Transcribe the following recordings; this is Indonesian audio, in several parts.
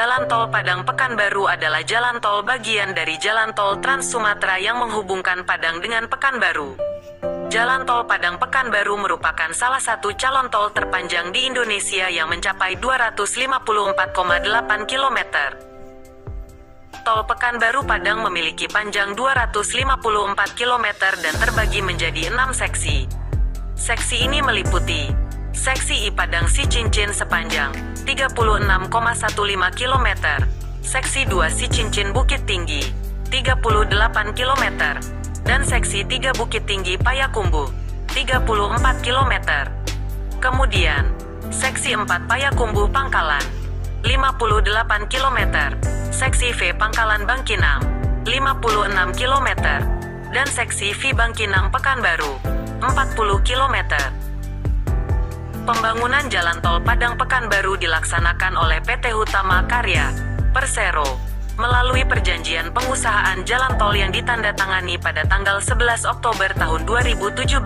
Jalan Tol Padang Pekanbaru adalah jalan tol bagian dari Jalan Tol Trans Sumatera yang menghubungkan Padang dengan Pekanbaru. Jalan Tol Padang Pekanbaru merupakan salah satu calon tol terpanjang di Indonesia yang mencapai 254,8 km. Tol Pekanbaru Padang memiliki panjang 254 km dan terbagi menjadi 6 seksi. Seksi ini meliputi Seksi I Padang Si Cincin sepanjang 36,15 km, Seksi 2 Si Cincin Bukit Tinggi 38 km, dan Seksi 3 Bukit Tinggi Payakumbuh 34 km. Kemudian, Seksi 4 Payakumbuh Pangkalan 58 km, Seksi V Pangkalan Bangkinang 56 km, dan Seksi V Bangkinang Pekanbaru 40 km. Pembangunan Jalan Tol Padang Pekanbaru dilaksanakan oleh PT Hutama Karya, Persero, melalui perjanjian pengusahaan jalan tol yang ditandatangani pada tanggal 11 Oktober tahun 2017.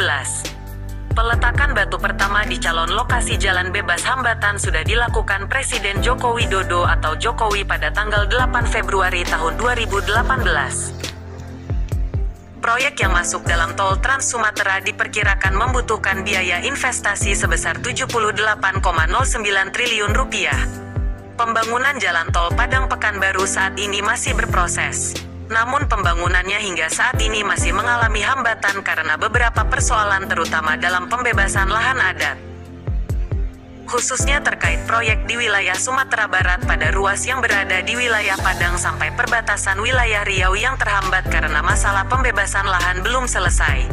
Peletakan batu pertama di calon lokasi jalan bebas hambatan sudah dilakukan Presiden Joko Widodo atau Jokowi pada tanggal 8 Februari tahun 2018. Proyek yang masuk dalam tol Trans Sumatera diperkirakan membutuhkan biaya investasi sebesar Rp78,09 triliun. Pembangunan Jalan Tol Padang Pekanbaru saat ini masih berproses. Namun pembangunannya hingga saat ini masih mengalami hambatan karena beberapa persoalan terutama dalam pembebasan lahan adat. Khususnya terkait proyek di wilayah Sumatera Barat pada ruas yang berada di wilayah Padang sampai perbatasan wilayah Riau yang terhambat karena masalah pembebasan lahan belum selesai.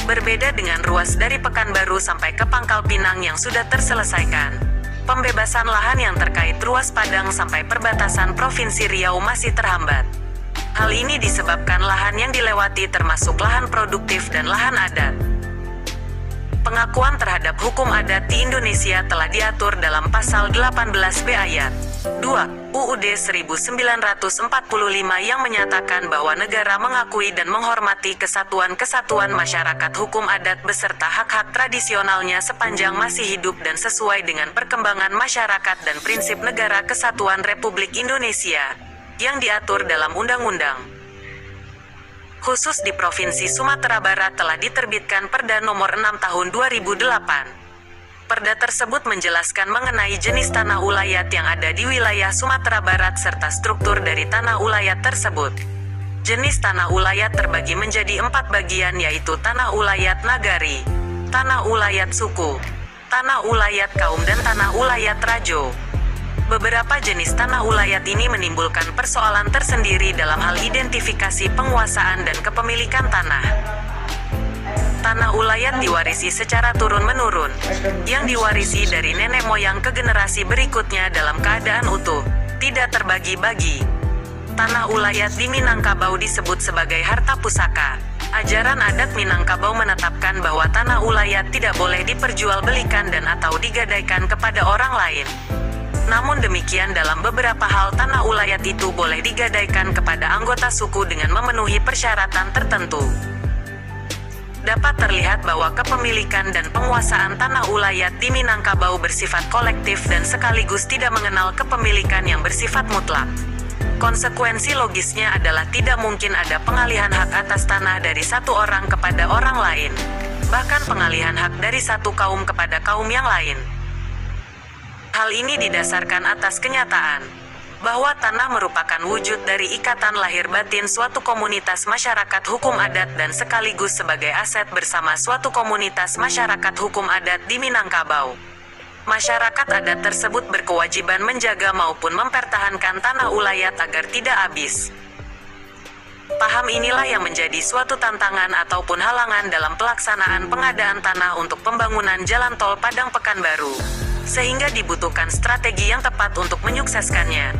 Berbeda dengan ruas dari Pekanbaru sampai ke Pangkal Pinang yang sudah terselesaikan. Pembebasan lahan yang terkait ruas Padang sampai perbatasan Provinsi Riau masih terhambat. Hal ini disebabkan lahan yang dilewati termasuk lahan produktif dan lahan adat. Pengakuan terhadap hukum adat di Indonesia telah diatur dalam Pasal 18B Ayat 2 UUD 1945 yang menyatakan bahwa negara mengakui dan menghormati kesatuan-kesatuan masyarakat hukum adat beserta hak-hak tradisionalnya sepanjang masih hidup dan sesuai dengan perkembangan masyarakat dan prinsip Negara Kesatuan Republik Indonesia yang diatur dalam undang-undang. Khusus di Provinsi Sumatera Barat telah diterbitkan Perda Nomor 6 Tahun 2008. Perda tersebut menjelaskan mengenai jenis tanah ulayat yang ada di wilayah Sumatera Barat serta struktur dari tanah ulayat tersebut. Jenis tanah ulayat terbagi menjadi 4 bagian yaitu tanah ulayat nagari, tanah ulayat suku, tanah ulayat kaum dan tanah ulayat rajo. Beberapa jenis tanah ulayat ini menimbulkan persoalan tersendiri dalam hal identifikasi penguasaan dan kepemilikan tanah. Tanah ulayat diwarisi secara turun-menurun, yang diwarisi dari nenek moyang ke generasi berikutnya dalam keadaan utuh, tidak terbagi-bagi. Tanah ulayat di Minangkabau disebut sebagai harta pusaka. Ajaran adat Minangkabau menetapkan bahwa tanah ulayat tidak boleh diperjualbelikan dan atau digadaikan kepada orang lain. Namun demikian dalam beberapa hal tanah ulayat itu boleh digadaikan kepada anggota suku dengan memenuhi persyaratan tertentu. Dapat terlihat bahwa kepemilikan dan penguasaan tanah ulayat di Minangkabau bersifat kolektif dan sekaligus tidak mengenal kepemilikan yang bersifat mutlak. Konsekuensi logisnya adalah tidak mungkin ada pengalihan hak atas tanah dari satu orang kepada orang lain, bahkan pengalihan hak dari satu kaum kepada kaum yang lain. Hal ini didasarkan atas kenyataan bahwa tanah merupakan wujud dari ikatan lahir batin suatu komunitas masyarakat hukum adat dan sekaligus sebagai aset bersama suatu komunitas masyarakat hukum adat di Minangkabau. Masyarakat adat tersebut berkewajiban menjaga maupun mempertahankan tanah ulayat agar tidak habis. Paham inilah yang menjadi suatu tantangan ataupun halangan dalam pelaksanaan pengadaan tanah untuk pembangunan Jalan Tol Padang Pekanbaru, sehingga dibutuhkan strategi yang tepat untuk menyukseskannya.